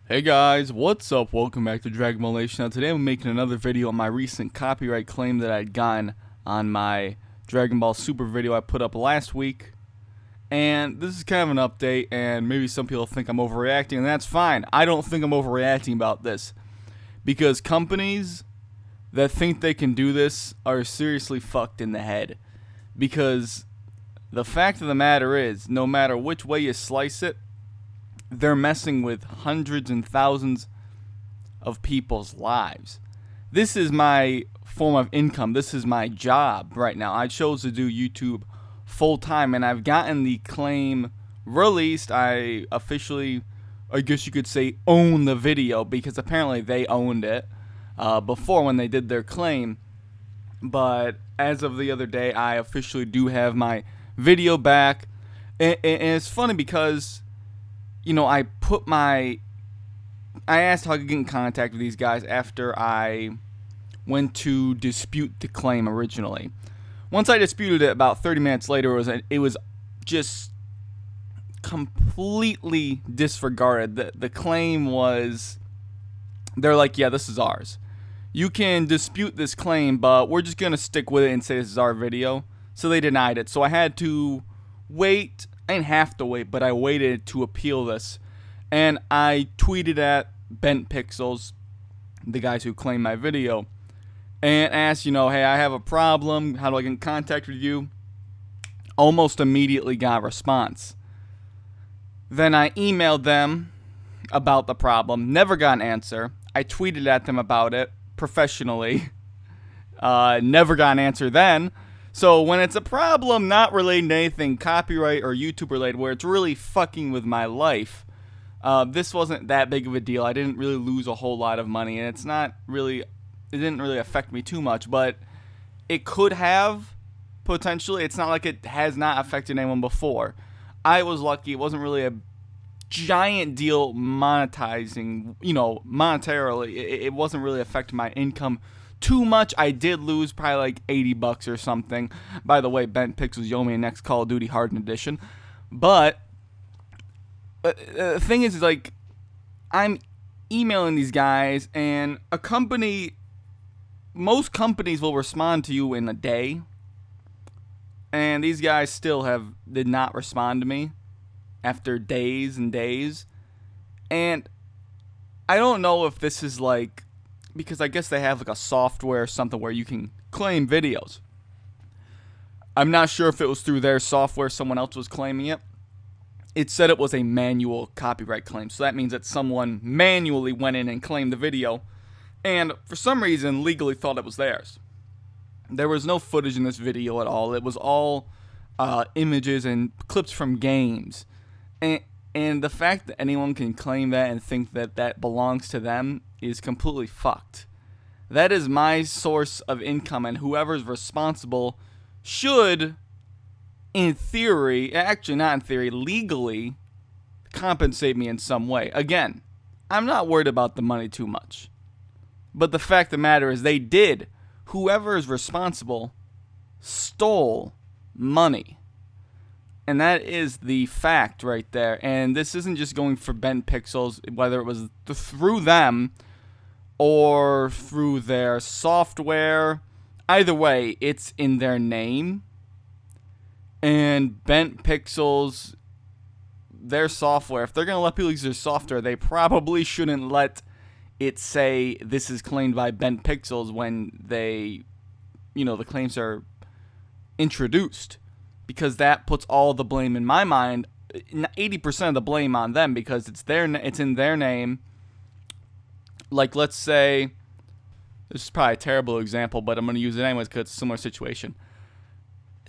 Hey guys, what's up? Welcome back to Dragon Ball Nation. Now today I'm making another video on my recent copyright claim that I'd gotten on my Dragon Ball Super video I put up last week. And this is kind of an update, and maybe some people think I'm overreacting, and that's fine. I don't think I'm overreacting about this. Because companies that think they can do this are seriously fucked in the head. Because the fact of the matter is, no matter which way you slice it, they're messing with hundreds and thousands of people's lives. This is my form of income. This is my job right now. I chose to do YouTube full time, and I've gotten the claim released. I officially, I guess you could say, own the video because apparently they owned it before when they did their claim. But as of the other day, I officially do have my video back. And it's funny because I asked how I could get in contact with these guys after I went to dispute the claim originally. Once I disputed it, about 30 minutes later, it was just completely disregarded. The claim was, they're like, yeah, this is ours. You can dispute this claim, but we're just going to stick with it and say this is our video. So they denied it. So I had to wait. I didn't have to wait, but I waited to appeal this. And I tweeted at Bent Pixels, the guys who claimed my video, and asked, hey, I have a problem. How do I get in contact with you? Almost immediately got a response. Then I emailed them about the problem. Never got an answer. I tweeted at them about it professionally. Never got an answer then. So when it's a problem not relating to anything copyright or YouTube related, where it's really fucking with my life, this wasn't that big of a deal. I didn't really lose a whole lot of money, and it didn't really affect me too much, but it could have, potentially. It's not like it has not affected anyone before. I was lucky. It wasn't really a giant deal monetarily. It wasn't really affecting my income too much. I did lose probably like $80 or something. By the way, Bent Pixels Yomi next Call of Duty Hardened Edition. But the thing is like, I'm emailing these guys, and most companies will respond to you in a day, and these guys still did not respond to me after days and days. And I don't know if this is like, because I guess they have like a software or something where you can claim videos. I'm not sure if it was through their software, someone else was claiming it. It said it was a manual copyright claim, so that means that someone manually went in and claimed the video, and for some reason legally thought it was theirs. There was no footage in this video at all. It was all images and clips from games. And the fact that anyone can claim that and think that that belongs to them is completely fucked. That is my source of income, and whoever's responsible should, in theory, actually not in theory, legally compensate me in some way. Again, I'm not worried about the money too much. But the fact of the matter is they did. Whoever is responsible stole money. And that is the fact right there. And this isn't just going for Bent Pixels, whether it was through them or through their software. Either way, it's in their name. And Bent Pixels, their software, if they're going to let people use their software, they probably shouldn't let it say this is claimed by Bent Pixels when the claims are introduced. Because that puts all the blame, in my mind, 80% of the blame on them, because it's in their name. Like, let's say, this is probably a terrible example, but I'm going to use it anyways because it's a similar situation.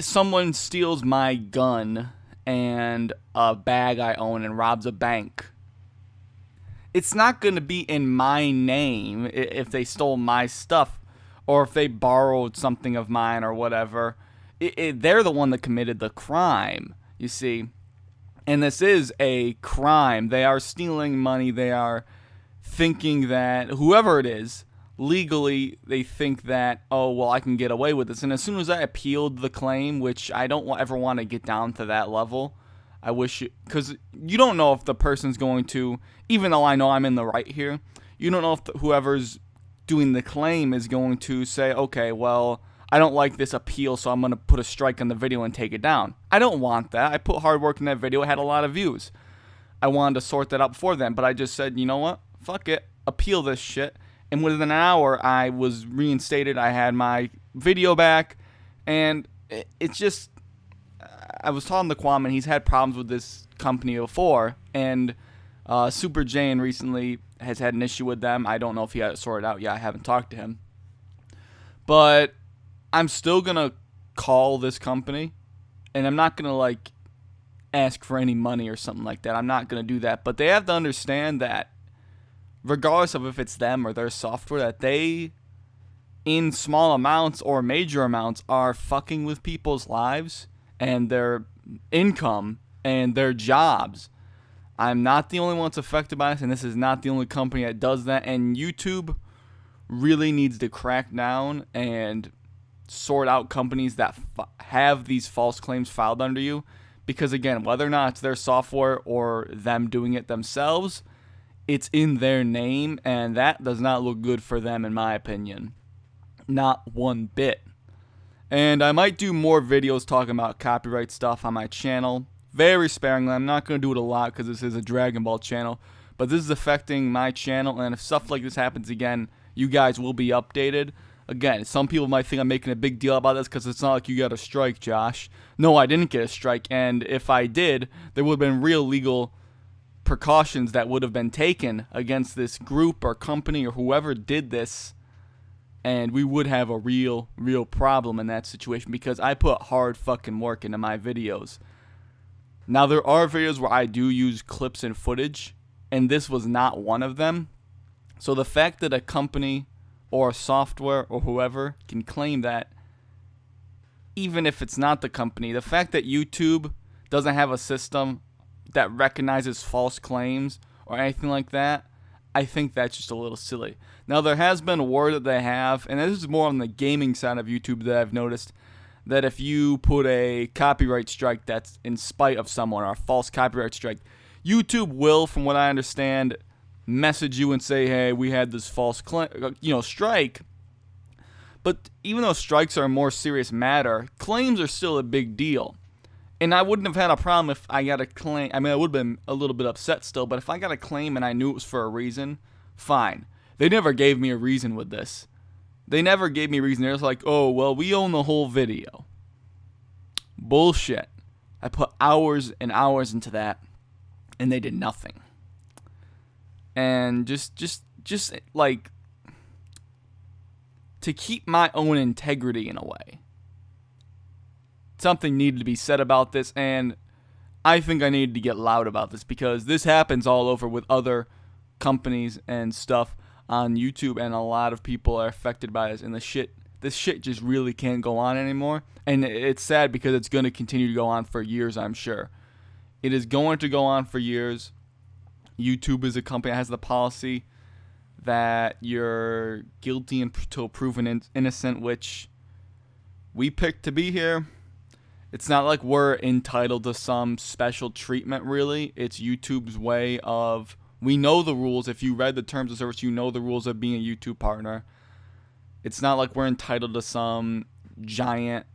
Someone steals my gun and a bag I own and robs a bank. It's not going to be in my name if they stole my stuff or if they borrowed something of mine or whatever. They're the one that committed the crime, you see. And this is a crime. They are stealing money. They are thinking that, whoever it is, legally, they think that, oh, well, I can get away with this. And as soon as I appealed the claim, which I don't ever want to get down to that level, I wish it, because you don't know if the person's going to, even though I know I'm in the right here, you don't know if whoever's doing the claim is going to say, okay, well, I don't like this appeal, so I'm going to put a strike on the video and take it down. I don't want that. I put hard work in that video. It had a lot of views. I wanted to sort that out for them, but I just said, you know what? Fuck it. Appeal this shit. And within an hour, I was reinstated. I had my video back, and it's just, I was talking to Kwame, and he's had problems with this company before, and Super Jane recently has had an issue with them. I don't know if he had it sorted out yet. I haven't talked to him. But I'm still going to call this company, and I'm not going to, like, ask for any money or something like that. I'm not going to do that. But they have to understand that regardless of if it's them or their software, that they, in small amounts or major amounts, are fucking with people's lives and their income and their jobs. I'm not the only one that's affected by this, and this is not the only company that does that. And YouTube really needs to crack down and sort out companies that have these false claims filed under you. Because, again, whether or not it's their software or them doing it themselves, it's in their name, and that does not look good for them, in my opinion. Not one bit. And I might do more videos talking about copyright stuff on my channel. Very sparingly. I'm not going to do it a lot because this is a Dragon Ball channel. But this is affecting my channel, and if stuff like this happens again, you guys will be updated. Again, some people might think I'm making a big deal about this because it's not like you got a strike, Josh. No, I didn't get a strike, and if I did, there would have been real legal precautions that would have been taken against this group or company or whoever did this, and we would have a real problem in that situation because I put hard fucking work into my videos. Now, there are videos where I do use clips and footage, and this was not one of them. So the fact that a company or a software or whoever can claim that, even if it's not the company, the fact that YouTube doesn't have a system that recognizes false claims or anything like that, I think that's just a little silly. Now, there has been a word that they have, and this is more on the gaming side of YouTube that I've noticed, that if you put a copyright strike that's in spite of someone or a false copyright strike, YouTube will, from what I understand, message you and say, hey, we had this false strike. But even though strikes are a more serious matter, claims are still a big deal. And I wouldn't have had a problem if I got a claim. I mean, I would have been a little bit upset still, but if I got a claim and I knew it was for a reason, fine. They never gave me a reason with this. They never gave me a reason. They're just like, oh, well, we own the whole video. Bullshit. I put hours and hours into that, and they did nothing. And just like, to keep my own integrity in a way, something needed to be said about this, and I think I needed to get loud about this because this happens all over with other companies and stuff on YouTube, and a lot of people are affected by this, and this shit just really can't go on anymore. And it's sad because it's going to continue to go on for years, I'm sure. It is going to go on for years. YouTube is a company that has the policy that you're guilty until proven innocent, which we picked to be here. It's not like we're entitled to some special treatment, really. It's YouTube's way of, we know the rules. If you read the terms of service, you know the rules of being a YouTube partner. It's not like we're entitled to some giant,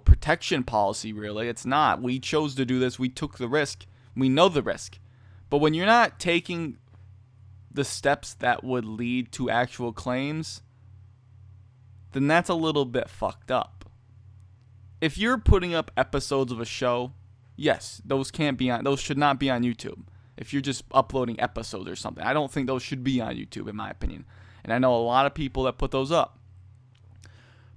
protection policy, really. It's not. We chose to do this. We took the risk. We know the risk. But when you're not taking the steps that would lead to actual claims, then that's a little bit fucked up. If you're putting up episodes of a show, yes, those should not be on YouTube. If you're just uploading episodes or something, I don't think those should be on YouTube, in my opinion. And I know a lot of people that put those up.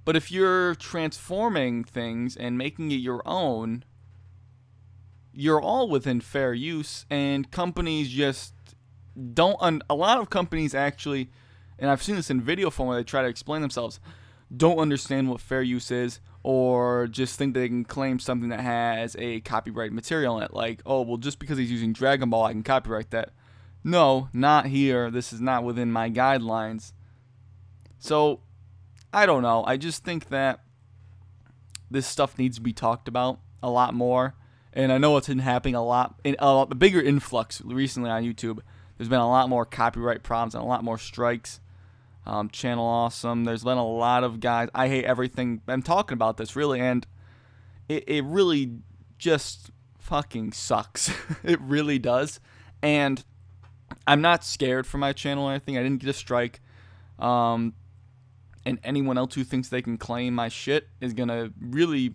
But if you're transforming things and making it your own, you're all within fair use, and companies just don't. A lot of companies actually, and I've seen this in video form where they try to explain themselves, don't understand what fair use is, or just think they can claim something that has a copyright material in it. Like, oh, well, just because he's using Dragon Ball, I can copyright that. No, not here. This is not within my guidelines. So, I don't know. I just think that this stuff needs to be talked about a lot more. And I know it's been happening a lot. A bigger influx recently on YouTube. There's been a lot more copyright problems and a lot more strikes. Channel Awesome. There's been a lot of guys. I hate everything. I'm talking about this really, and it really just fucking sucks. It really does. And I'm not scared for my channel or anything. I didn't get a strike. And anyone else who thinks they can claim my shit is gonna really,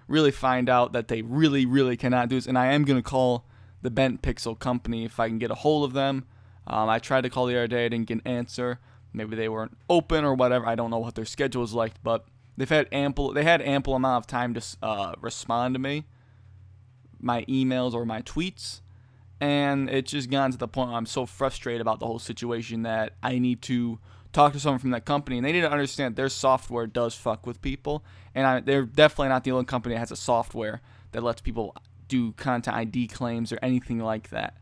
really find out that they really, really cannot do this. And I am gonna call the Bent Pixel company if I can get a hold of them. I tried to call the other day. I didn't get an answer. Maybe they weren't open or whatever. I don't know what their schedule is like, but they had ample amount of time to respond to me, my emails or my tweets, and it's just gotten to the point where I'm so frustrated about the whole situation that I need to talk to someone from that company, and they need to understand their software does fuck with people, and they're definitely not the only company that has a software that lets people do content ID claims or anything like that.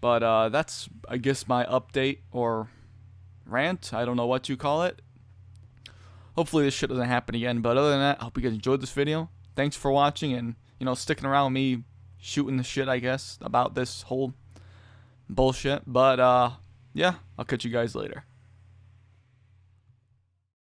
But that's, I guess, my update or rant. I don't know what you call it. Hopefully this shit doesn't happen again. But other than that, I hope you guys enjoyed this video. Thanks for watching and, sticking around with me shooting the shit, I guess, about this whole bullshit. But, yeah, I'll catch you guys later.